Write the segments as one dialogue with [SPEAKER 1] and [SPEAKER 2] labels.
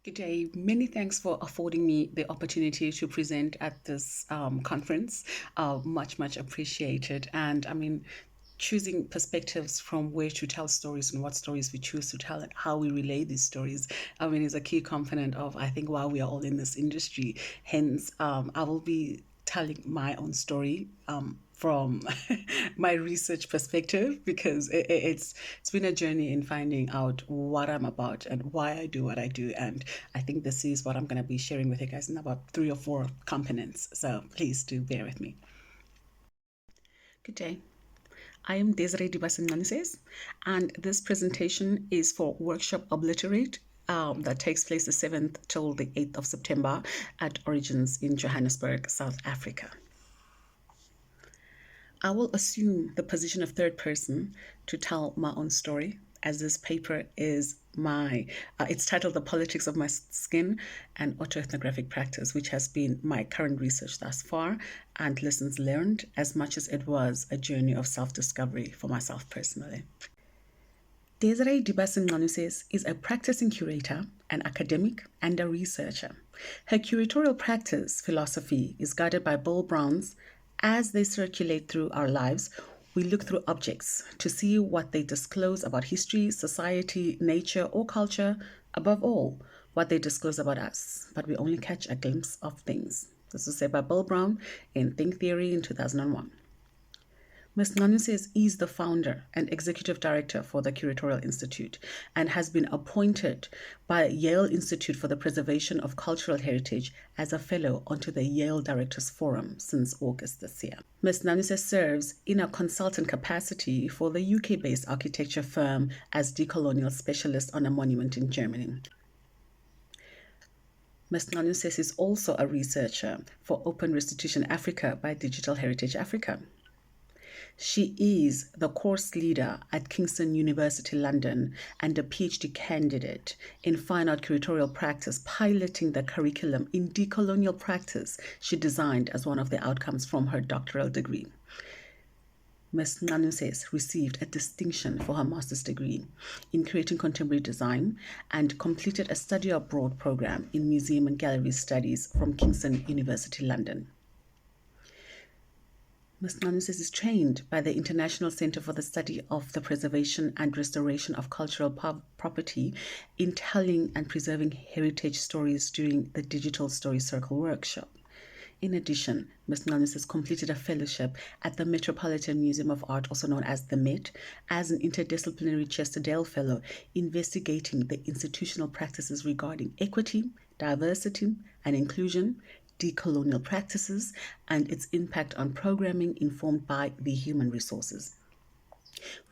[SPEAKER 1] Good day. Many thanks for affording me the opportunity to present at this conference. Much appreciated. And I mean, choosing perspectives from where to tell stories and what stories we choose to tell and how we relay these stories, I mean, is a key component of, I think, why we are all in this industry. Hence, I will be telling my own story from my research perspective because it's been a journey in finding out what I'm about and why I do what I do, and I think this is what I'm going to be sharing with you guys in about 3 or 4 components, so please do bear with me. Good day. I am Desiree Dibasen Nanuses, and this presentation is for workshop OBLITERATE that takes place the 7th till the 8th of September at Origins in Johannesburg, South Africa. I will assume the position of third person to tell my own story, as this paper is it's titled The Politics of My Skin and Autoethnographic Practice, which has been my current research thus far and lessons learned, as much as it was a journey of self-discovery for myself personally. Desiree Dibasen Nanuses is a practicing curator, an academic, and a researcher. Her curatorial practice philosophy is guided by Bill Brown's "As they circulate through our lives, we look through objects to see what they disclose about history, society, nature, or culture, above all, what they disclose about us, but we only catch a glimpse of things." This was said by Bill Brown in Think Theory in 2001. Ms. Nanuses is the founder and executive director for the Curatorial Institute and has been appointed by Yale Institute for the Preservation of Cultural Heritage as a fellow onto the Yale Directors Forum since August this year. Ms. Nanuses serves in a consultant capacity for the UK-based architecture firm as decolonial specialist on a monument in Germany. Ms. Nanuses is also a researcher for Open Restitution Africa by Digital Heritage Africa. She is the course leader at Kingston University London and a PhD candidate in fine art curatorial practice, piloting the curriculum in decolonial practice she designed as one of the outcomes from her doctoral degree. Ms. Nanuses received a distinction for her master's degree in creating contemporary design and completed a study abroad program in museum and gallery studies from Kingston University London. Ms. Nanuses is trained by the International Center for the Study of the Preservation and Restoration of Cultural Property in telling and preserving heritage stories during the Digital Story Circle workshop. In addition, Ms. Nanuses completed a fellowship at the Metropolitan Museum of Art, also known as the Met, as an interdisciplinary Chester-Dale Fellow, investigating the institutional practices regarding equity, diversity, and inclusion, decolonial practices, and its impact on programming informed by the human resources.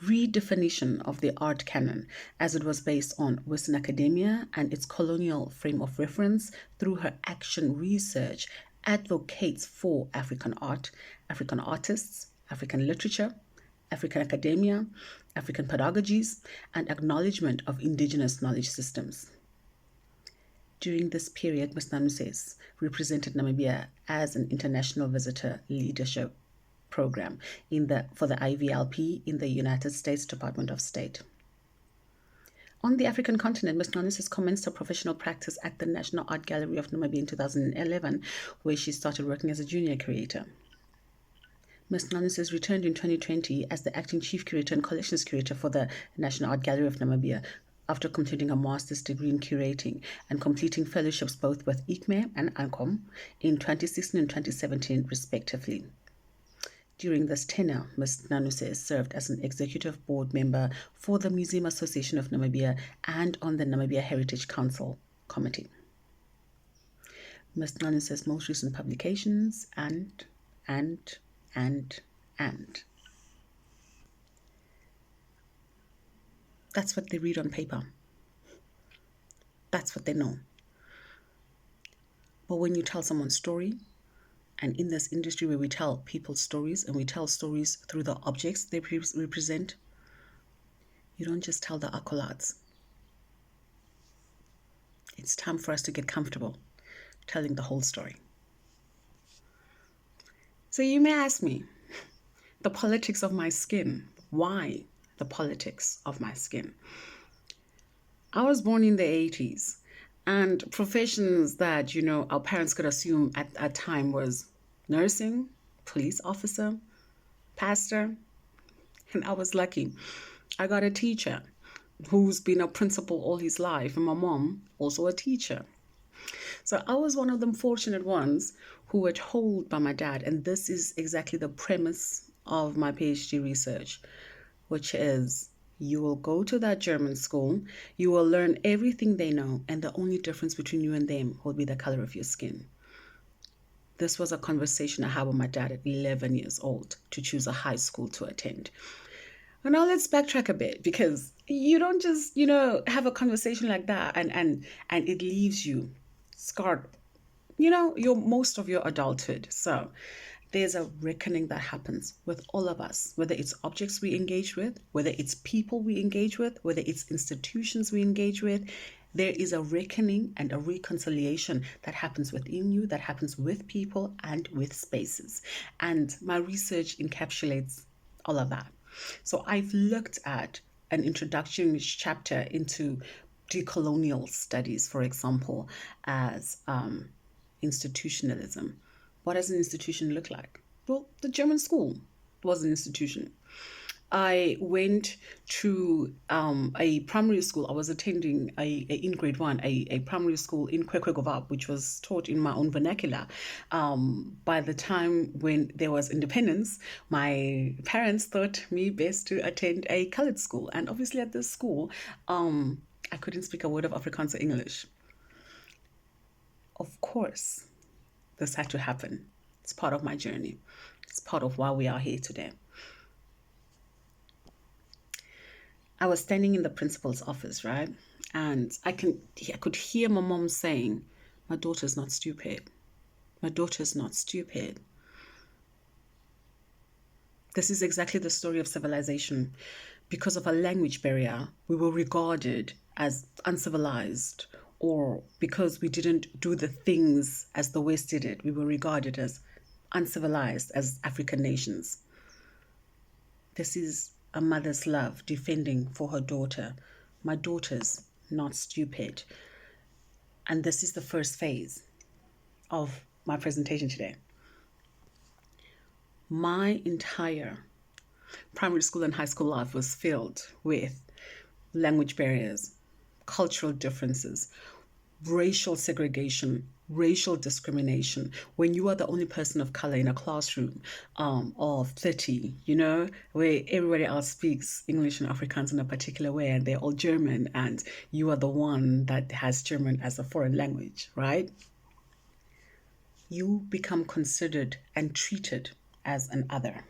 [SPEAKER 1] Redefinition of the art canon, as it was based on Western academia and its colonial frame of reference through her action research, advocates for African art, African artists, African literature, African academia, African pedagogies, and acknowledgement of indigenous knowledge systems. During this period, Ms. Nanuses represented Namibia as an international visitor leadership program for the IVLP in the United States Department of State. On the African continent, Ms. Nanuses commenced her professional practice at the National Art Gallery of Namibia in 2011, where she started working as a junior curator. Ms. Nanuses returned in 2020 as the acting chief curator and collections curator for the National Art Gallery of Namibia, after completing a master's degree in curating and completing fellowships both with ICME and ANCOM in 2016 and 2017, respectively. During this tenure, Ms. Nanuses served as an executive board member for the Museum Association of Namibia and on the Namibia Heritage Council Committee. Ms. Nanuses' most recent publications and. That's what they read on paper. That's what they know. But when you tell someone's story, and in this industry where we tell people's stories and we tell stories through the objects they represent, you don't just tell the accolades. It's time for us to get comfortable telling the whole story. So you may ask me, the politics of my skin, why the politics of my skin? I was born in the 80s, And professions that, our parents could assume at that time was nursing, police officer, pastor. And I was lucky. I got a teacher who's been a principal all his life, and my mom, also a teacher. So I was one of them fortunate ones who were told by my dad, and this is exactly the premise of my PhD research, which is you will go to that German school, you will learn everything they know, and the only difference between you and them will be the color of your skin. This was a conversation I had with my dad at 11 years old to choose a high school to attend. And now let's backtrack a bit, because you don't just, have a conversation like that and it leaves you scarred, your most of your adulthood. So there's a reckoning that happens with all of us, whether it's objects we engage with, whether it's people we engage with, whether it's institutions we engage with. There is a reckoning and a reconciliation that happens within you, that happens with people and with spaces. And my research encapsulates all of that. So I've looked at an introductory chapter into decolonial studies, for example, as institutionalism. What does an institution look like? Well, the German school was an institution. I went to a primary school. I was attending in grade one, a primary school in Kwekwegovap, which was taught in my own vernacular. By the time when there was independence, my parents thought me best to attend a colored school. And obviously at this school, I couldn't speak a word of Afrikaans or English. Of course, this had to happen. It's part of my journey. It's part of why we are here today. I was standing in the principal's office, right? And I could hear my mom saying, "My daughter's not stupid. My daughter's not stupid." This is exactly the story of civilization. Because of a language barrier, we were regarded as uncivilized, or because we didn't do the things as the West did it, we were regarded as uncivilized as African nations. This is a mother's love defending for her daughter. My daughter's not stupid. And this is the first phase of my presentation today. My entire primary school and high school life was filled with language barriers, cultural differences, racial segregation, racial discrimination. When you are the only person of color in a classroom of 30, where everybody else speaks English and Afrikaans in a particular way and they're all German, and you are the one that has German as a foreign language, right? You become considered and treated as an other.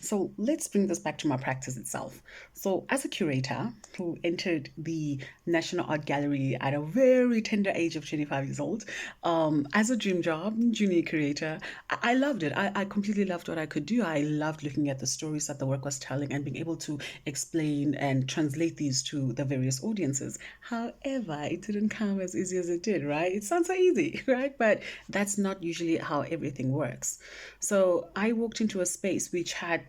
[SPEAKER 1] So let's bring this back to my practice itself. So as a curator who entered the National Art Gallery at a very tender age of 25 years old, as a dream job, junior curator, I loved it. I completely loved what I could do. I loved looking at the stories that the work was telling and being able to explain and translate these to the various audiences. However, it didn't come as easy as it did, right? It sounds so easy, right? But that's not usually how everything works. So I walked into a space which had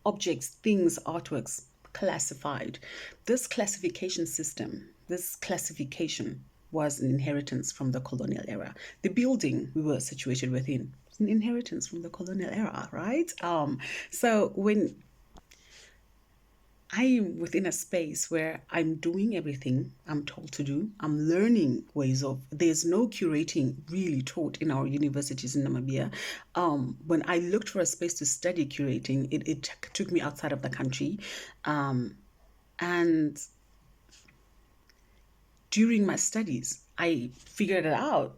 [SPEAKER 1] objects, things, artworks classified. This classification system, this classification was an inheritance from the colonial era. The building we were situated within was an inheritance from the colonial era, right? So when I'm within a space where I'm doing everything I'm told to do, I'm learning ways of, there's no curating really taught in our universities in Namibia. When I looked for a space to study curating, it took me outside of the country. And during my studies, I figured it out.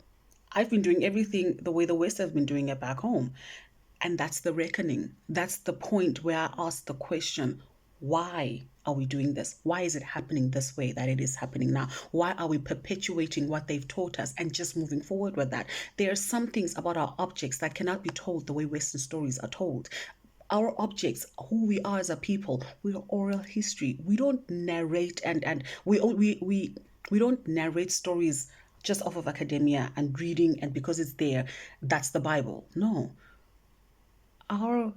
[SPEAKER 1] I've been doing everything the way the West has been doing it back home. And that's the reckoning. That's the point where I asked the question, why are we doing this? Why is it happening this way that it is happening now? Why are we perpetuating what they've taught us and just moving forward with that? There are some things about our objects that cannot be told the way Western stories are told. Our objects, who we are as a people, we are oral history. We don't narrate and we don't narrate stories just off of academia and reading, and because it's there, that's the Bible. No. Our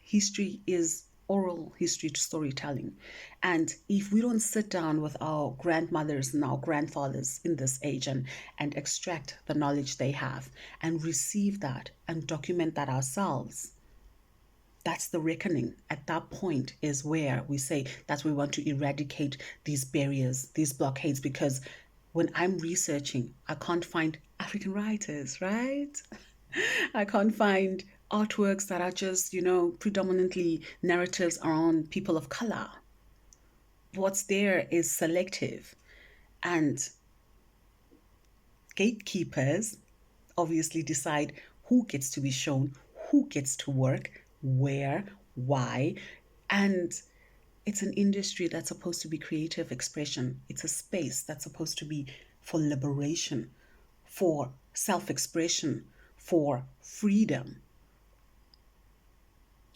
[SPEAKER 1] history is oral history storytelling. And if we don't sit down with our grandmothers and our grandfathers in this age and extract the knowledge they have and receive that and document that ourselves, that's the reckoning. At that point is where we say that we want to eradicate these barriers, these blockades, because when I'm researching, I can't find African writers, right? I can't find artworks that are just, predominantly narratives around people of color. What's there is selective. And gatekeepers obviously decide who gets to be shown, who gets to work, where, why. And it's an industry that's supposed to be creative expression. It's a space that's supposed to be for liberation, for self expression, for freedom.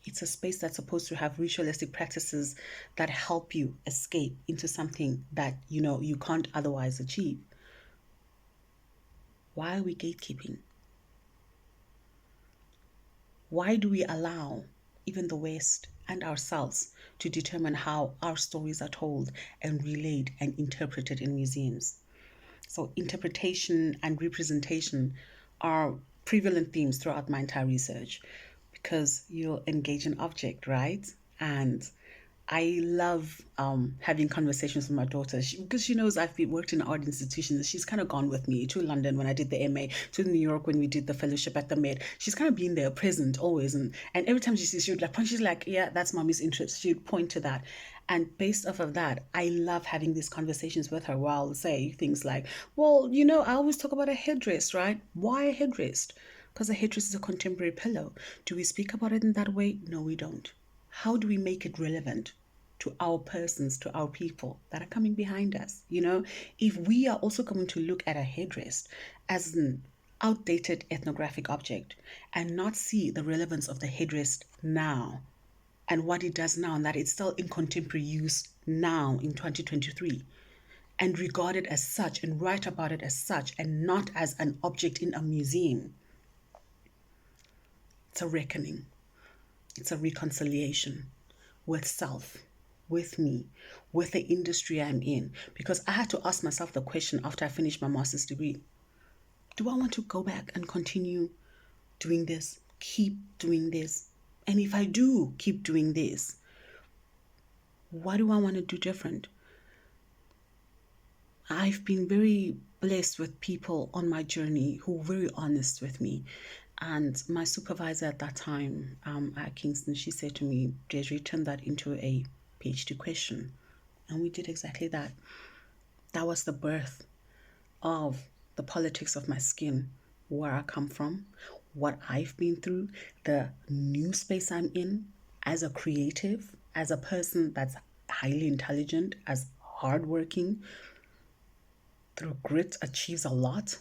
[SPEAKER 1] It's a space that's supposed to have ritualistic practices that help you escape into something that you can't otherwise achieve. Why are we gatekeeping? Why do we allow even the West and ourselves to determine how our stories are told and relayed and interpreted in museums? So interpretation and representation are prevalent themes throughout my entire research, because you'll engage an object, right? And I love having conversations with my daughter because she knows I've worked in art institutions. She's kind of gone with me to London when I did the MA, to New York when we did the fellowship at the Met. She's kind of been there, present always. And every time she would like point, she's like, yeah, that's mommy's interest. She would point to that. And based off of that, I love having these conversations with her where I'll say things like, well, I always talk about a headdress, right? Why a headdress? Because a headdress is a contemporary pillow. Do we speak about it in that way? No, we don't. How do we make it relevant to our persons, to our people that are coming behind us? If we are also going to look at a headdress as an outdated ethnographic object and not see the relevance of the headdress now and what it does now, and that it's still in contemporary use now in 2023, and regard it as such and write about it as such and not as an object in a museum, it's a reckoning. It's a reconciliation with self, with me, with the industry I'm in. Because I had to ask myself the question after I finished my master's degree. Do I want to go back and continue doing this, keep doing this? And if I do keep doing this, what do I want to do different? I've been very blessed with people on my journey who were very honest with me. And my supervisor at that time at Kingston, she said to me, Desiree, turn that into a PhD question. And we did exactly that. That was the birth of the politics of my skin, where I come from, what I've been through, the new space I'm in as a creative, as a person that's highly intelligent, as hardworking, through grit achieves a lot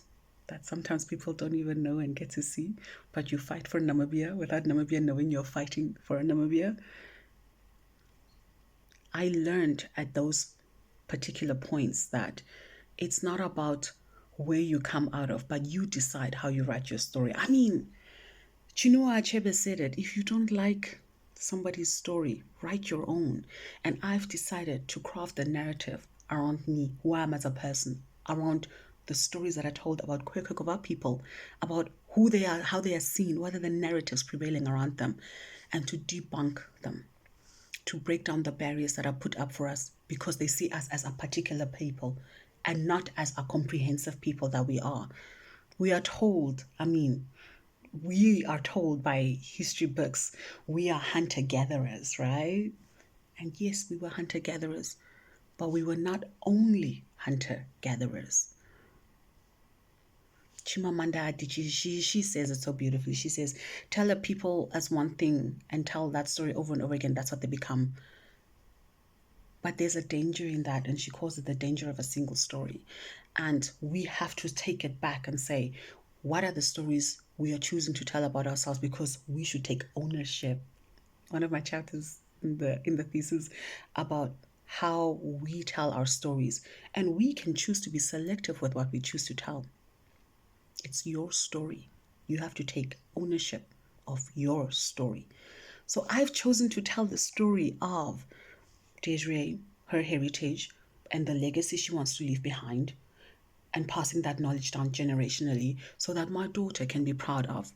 [SPEAKER 1] that sometimes people don't even know and get to see, but you fight for Namibia without Namibia knowing you're fighting for Namibia. I learned at those particular points that it's not about where you come out of, but you decide how you write your story. I mean, Chinua Achebe said it, if you don't like somebody's story, write your own. And I've decided to craft the narrative around me, who I am as a person, around the stories that are told about Kwekwe people, about who they are, how they are seen, what are the narratives prevailing around them, and to debunk them, to break down the barriers that are put up for us because they see us as a particular people and not as a comprehensive people that we are. We are told, we are told by history books, we are hunter-gatherers, right? And yes, we were hunter-gatherers, but we were not only hunter-gatherers. Chimamanda Adichie, she says it so beautifully. She says, tell a people as one thing and tell that story over and over again. That's what they become. But there's a danger in that, and she calls it the danger of a single story. And we have to take it back and say, what are the stories we are choosing to tell about ourselves? Because we should take ownership. One of my chapters in the thesis about how we tell our stories, and we can choose to be selective with what we choose to tell. It's your story. You have to take ownership of your story. So I've chosen to tell the story of Desiree, her heritage, and the legacy she wants to leave behind, and passing that knowledge down generationally so that my daughter can be proud of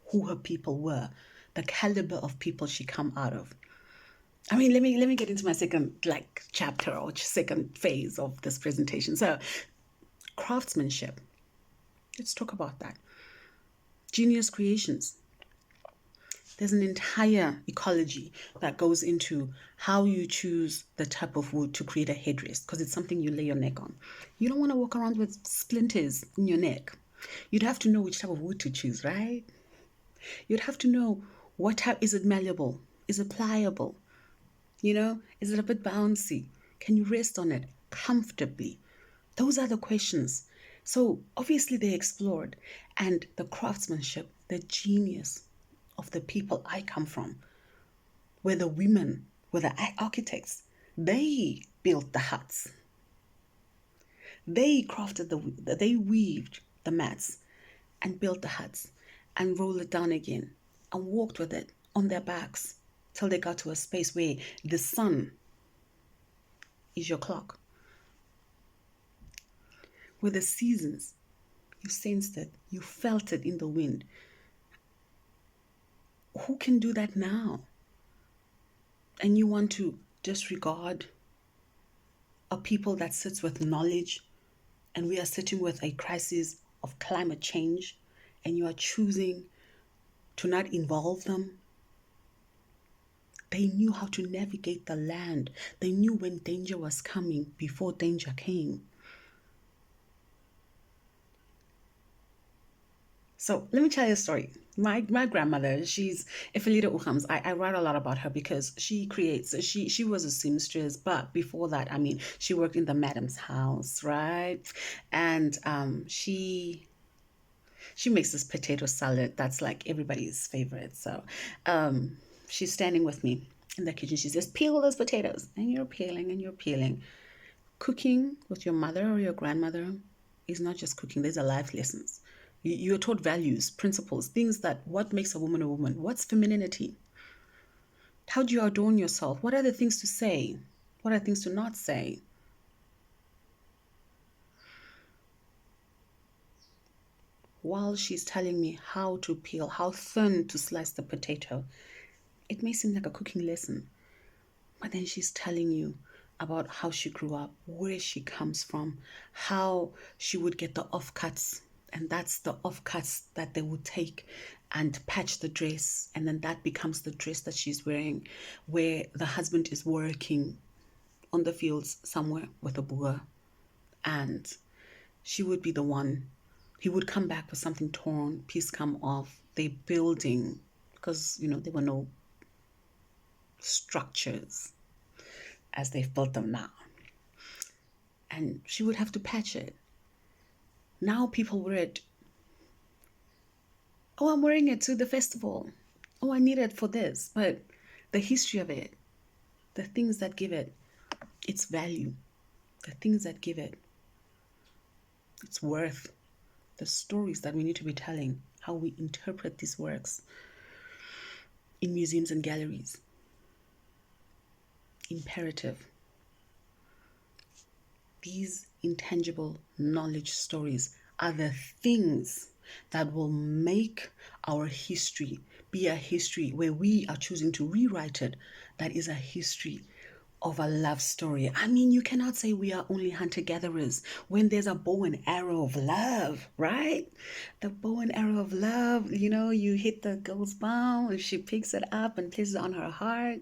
[SPEAKER 1] who her people were, the caliber of people she come out of. I mean, let me get into my second chapter or second phase of this presentation. So, craftsmanship. Let's talk about that. Genius creations. There's an entire ecology that goes into how you choose the type of wood to create a headrest, because it's something you lay your neck on. You don't want to walk around with splinters in your neck. You'd have to know which type of wood to choose, right? You'd have to know what type. Is it malleable? Is it pliable? Is it a bit bouncy? Can you rest on it comfortably? Those are the questions. So obviously they explored, and the craftsmanship, the genius of the people I come from, were the women, were the architects. They built the huts. They they weaved the mats and built the huts and rolled it down again and walked with it on their backs till they got to a space where the sun is your clock. Where the seasons, you sensed it, you felt it in the wind. Who can do that now? And you want to disregard a people that sits with knowledge, and we are sitting with a crisis of climate change, and you are choosing to not involve them. They knew how to navigate the land. They knew when danger was coming before danger came. So let me tell you a story. My grandmother, she's Effelita Uchams. I write a lot about her because she was a seamstress, but before that, I mean, she worked in the madam's house, right? And she makes this potato salad that's like everybody's favorite. So she's standing with me in the kitchen. She says, peel those potatoes. And you're peeling and you're peeling. Cooking with your mother or your grandmother is not just cooking. There's a life lessons. You're taught values, principles, things what makes a woman a woman. What's femininity? How do you adorn yourself? What are the things to say? What are things to not say? While she's telling me how to peel, how thin to slice the potato, it may seem like a cooking lesson, but then she's telling you about how she grew up, where she comes from, how she would get the offcuts. And that's the offcuts that they would take and patch the dress. And then that becomes the dress that she's wearing, where the husband is working on the fields somewhere with a boer. And she would be the one. He would come back with something torn, piece come off. They're building, because, there were no structures as they've built them now. And she would have to patch it. Now people wear it. Oh, I'm wearing it to the festival. Oh, I need it for this. But the history of it, the things that give it its value, the things that give it its worth, the stories that we need to be telling, how we interpret these works in museums and galleries. Imperative. These intangible knowledge stories are the things that will make our history be a history where we are choosing to rewrite it. That is a history of a love story. I mean, you cannot say we are only hunter-gatherers when there's a bow and arrow of love, right? The bow and arrow of love, you hit the girl's bow and she picks it up and places it on her heart.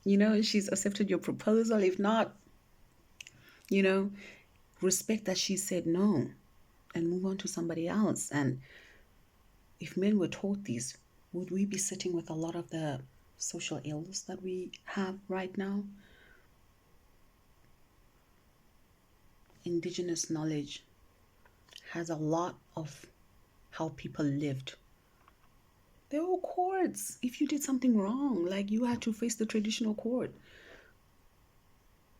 [SPEAKER 1] She's accepted your proposal. If not, respect that she said no and move on to somebody else. And if men were taught these, would we be sitting with a lot of the social ills that we have right now? Indigenous knowledge has a lot of how people lived. There were courts. If you did something wrong, like you had to face the traditional court.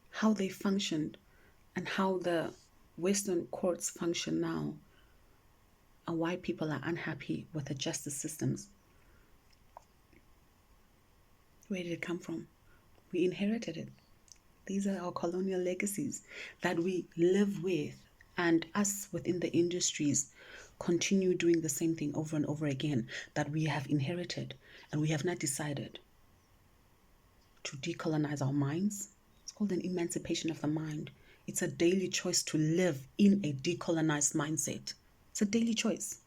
[SPEAKER 1] How they functioned and how the Western courts function now, and why people are unhappy with the justice systems. Where did it come from? We inherited it. These are our colonial legacies that we live with, and us within the industries continue doing the same thing over and over again that we have inherited, and we have not decided to decolonize our minds. It's called an emancipation of the mind. It's a daily choice to live in a decolonized mindset. It's a daily choice.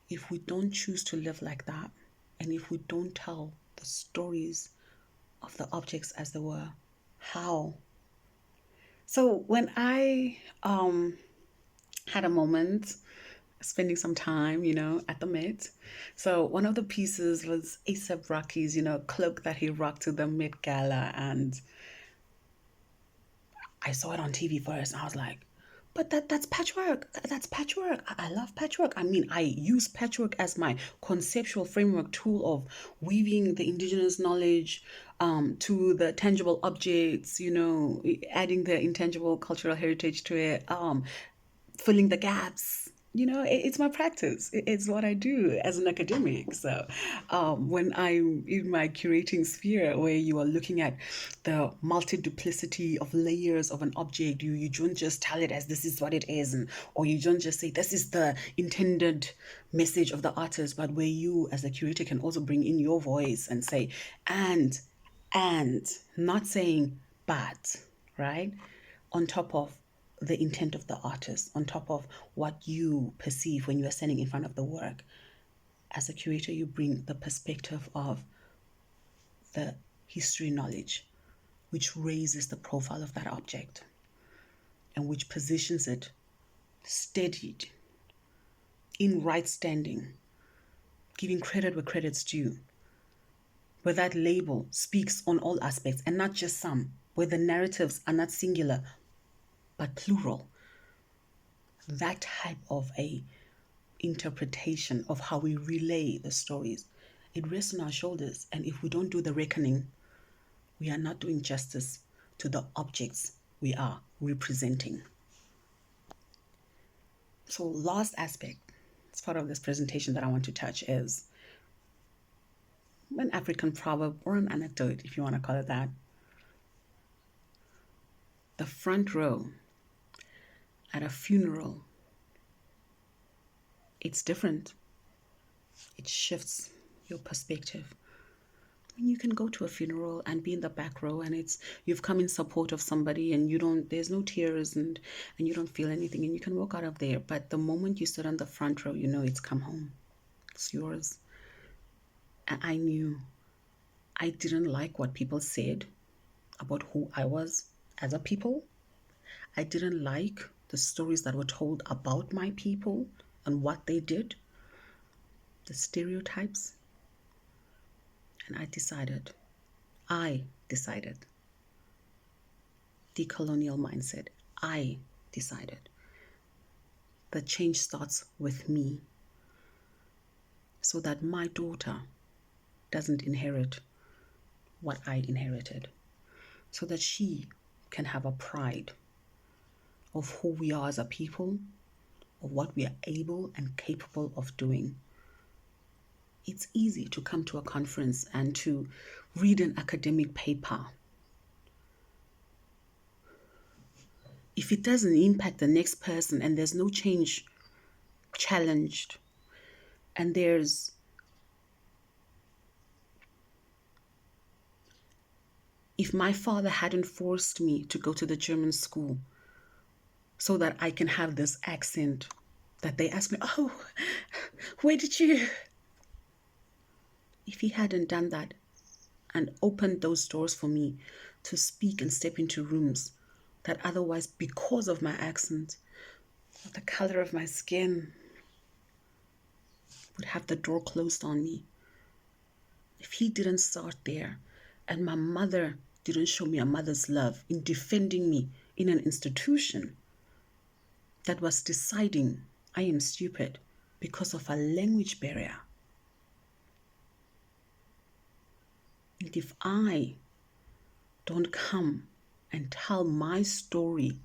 [SPEAKER 1] If we don't choose to live like that, and if we don't tell the stories of the objects as they were, how? So when I had a moment spending some time, at the Met. So one of the pieces was A$AP Rocky's, cloak that he rocked to the Met Gala, and I saw it on TV first, and I was like, but that's patchwork. That's patchwork. I love patchwork. I mean, I use patchwork as my conceptual framework tool of weaving the indigenous knowledge to the tangible objects, adding the intangible cultural heritage to it, filling the gaps. It's my practice. It's what I do as an academic. So when I'm in my curating sphere where you are looking at the multiplicity of layers of an object, you don't just tell it as this is what it is, or you don't just say this is the intended message of the artist, but where you as a curator can also bring in your voice and say, and, not saying but, right? On top of the intent of the artist, on top of what you perceive when you are standing in front of the work. As a curator, you bring the perspective of the history knowledge, which raises the profile of that object and which positions it steadied, in right standing, giving credit where credit's due, where that label speaks on all aspects and not just some, where the narratives are not singular but plural. That type of a interpretation of how we relay the stories, it rests on our shoulders. And if we don't do the reckoning, we are not doing justice to the objects we are representing. So last aspect, as part of this presentation that I want to touch, is an African proverb or an anecdote, if you want to call it that. The front row at a funeral, it's different. It shifts your perspective. When you can go to a funeral and be in the back row, and you've come in support of somebody, and there's no tears, and you don't feel anything, and you can walk out of there. But the moment you sit on the front row, it's come home. It's yours. And I knew I didn't like what people said about who I was as a people. I didn't like the stories that were told about my people and what they did, the stereotypes. And I decided, decolonial mindset, I decided the change starts with me, so that my daughter doesn't inherit what I inherited, so that she can have a pride of who we are as a people, of what we are able and capable of doing. It's easy to come to a conference and to read an academic paper. If it doesn't impact the next person and there's no change challenged, and if my father hadn't forced me to go to the German school so that I can have this accent that they ask me, oh, where did you? If he hadn't done that and opened those doors for me to speak and step into rooms that otherwise, because of my accent, or the color of my skin, would have the door closed on me. If he didn't start there, and my mother didn't show me a mother's love in defending me in an institution that was deciding I am stupid because of a language barrier, and if I don't come and tell my story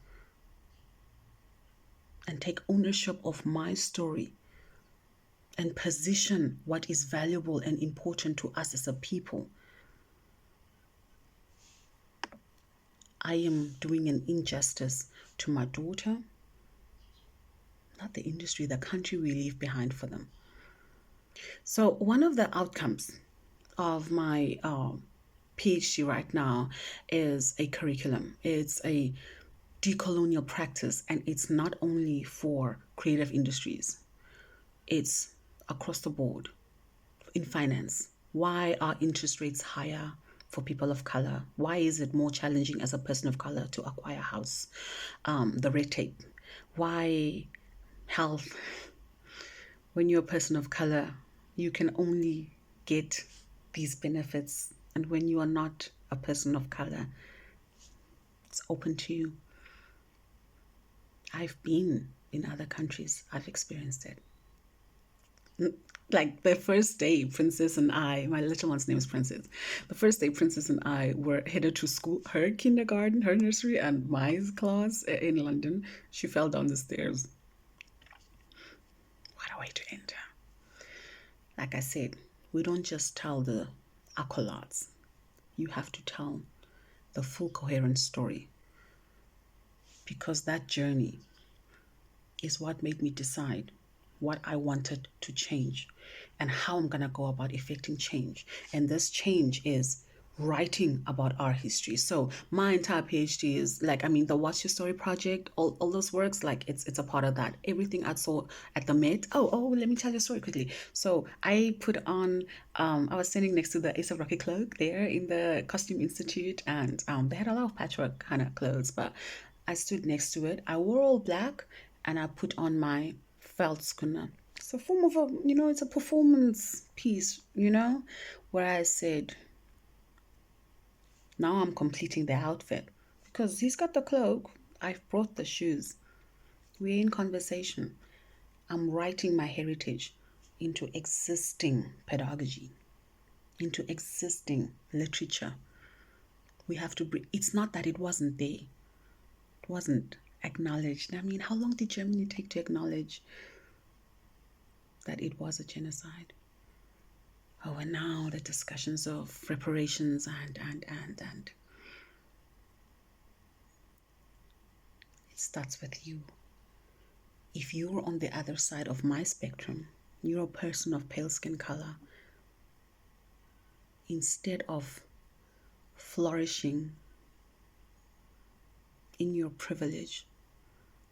[SPEAKER 1] and take ownership of my story and position what is valuable and important to us as a people, I am doing an injustice to my daughter, not the industry, the country we leave behind for them. So one of the outcomes of my PhD right now is a curriculum. It's a decolonial practice, and it's not only for creative industries. It's across the board in finance. Why are interest rates higher for people of color? Why is it more challenging as a person of color to acquire a house? The red tape. Why health? When you're a person of color, you can only get these benefits. And when you are not a person of color, it's open to you. I've been in other countries. I've experienced it. Like the first day, Princess and I, my little one's name is Princess. The first day, Princess and I were headed to school, her kindergarten, her nursery, and my class in London. She fell down the stairs. What a way to enter. Like I said, we don't just tell the accolades. You have to tell the full coherent story, because that journey is what made me decide what I wanted to change and how I'm going to go about effecting change. And this change is writing about our history. So my entire PhD is like, the What's Your Story project, all those works, like it's a part of that. Everything I saw at the Met. Oh, let me tell you a story quickly. So I put on, I was standing next to the Ace of Rocky cloak there in the Costume Institute, and they had a lot of patchwork kind of clothes, but I stood next to it. I wore all black, and I put on my felt schooner. It's a form of it's a performance piece, where I said, now I'm completing the outfit, because he's got the cloak, I've brought the shoes. We're in conversation. I'm writing my heritage into existing pedagogy, into existing literature. We have to bring, it's not that it wasn't there. It wasn't acknowledged. How long did Germany take to acknowledge that it was a genocide? Oh, and now the discussions of reparations and it starts with you. If you're on the other side of my spectrum, you're a person of pale skin color, instead of flourishing in your privilege,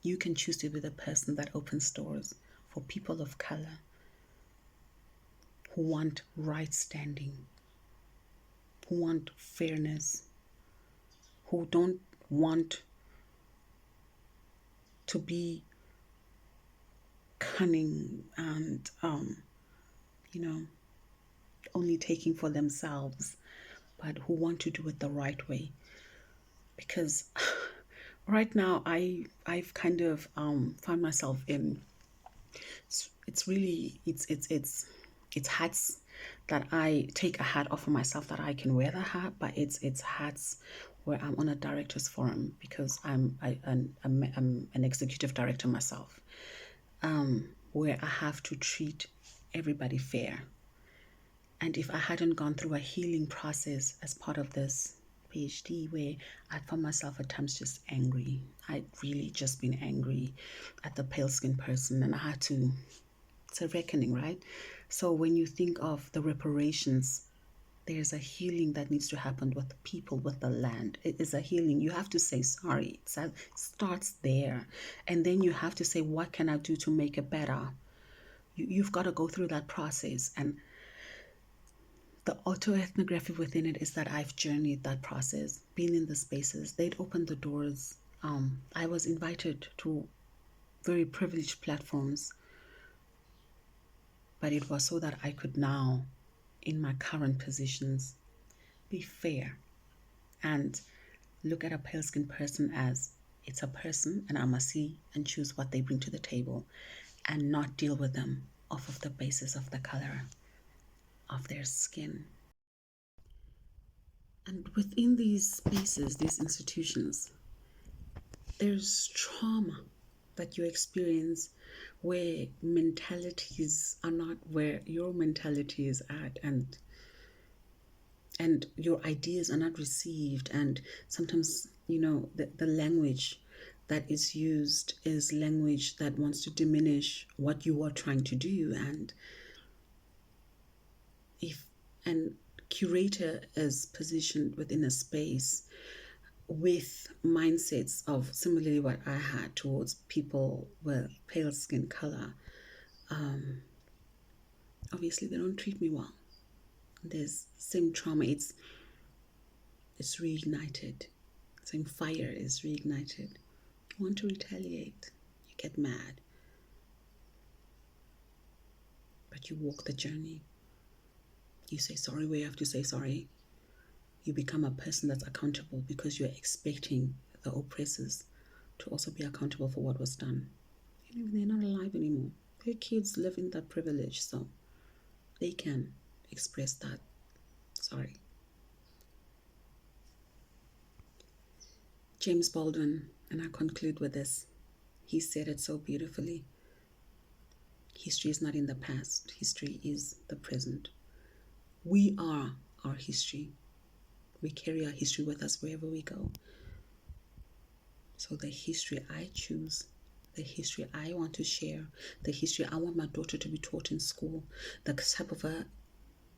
[SPEAKER 1] you can choose to be the person that opens doors for people of color who want right standing, who want fairness, who don't want to be cunning and only taking for themselves, but who want to do it the right way. Because right now I've kind of found myself in it's hats that I take a hat off for myself, that I can wear the hat, but it's hats where I'm on a director's forum, because I'm an executive director myself, where I have to treat everybody fair. And if I hadn't gone through a healing process as part of this PhD, where I found myself at times just angry, I'd really just been angry at the pale skinned person, and I had to, it's a reckoning, right? So when you think of the reparations, there's a healing that needs to happen with the people, with the land. It is a healing. You have to say sorry. It starts there. And then you have to say, what can I do to make it better? You've got to go through that process. And the autoethnography within it is that I've journeyed that process, been in the spaces. They'd opened the doors. I was invited to very privileged platforms, but it was so that I could now, in my current positions, be fair and look at a pale skinned person as it's a person, and I must see and choose what they bring to the table, and not deal with them off of the basis of the color of their skin. And within these spaces, these institutions, there's trauma that you experience where mentalities are not where your mentality is at, and your ideas are not received, and sometimes the language that is used is language that wants to diminish what you are trying to do. And if an curator is positioned within a space with mindsets of similarly what I had towards people with pale skin color, obviously they don't treat me well. There's same trauma, it's reignited. Same fire is reignited. You want to retaliate, you get mad, but you walk the journey. You say sorry where you have to say sorry. You become a person that's accountable because you're expecting the oppressors to also be accountable for what was done. They're not alive anymore. Their kids live in that privilege, so they can express that sorry. James Baldwin, and I conclude with this, he said it so beautifully. History is not in the past. History is the present. We are our history. We carry our history with us wherever we go. So the history I choose, the history I want to share, the history I want my daughter to be taught in school, the type of a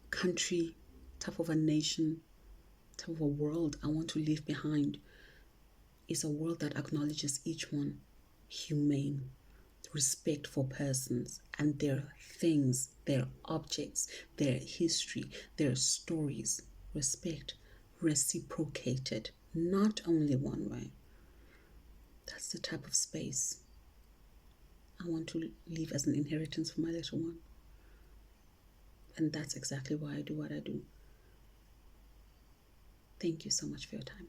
[SPEAKER 1] country, type of a nation, type of a world I want to leave behind is a world that acknowledges each one humane, respect for persons and their things, their objects, their history, their stories, respect, reciprocated, not only one way. That's the type of space I want to leave as an inheritance for my little one. And that's exactly why I do what I do. Thank you so much for your time.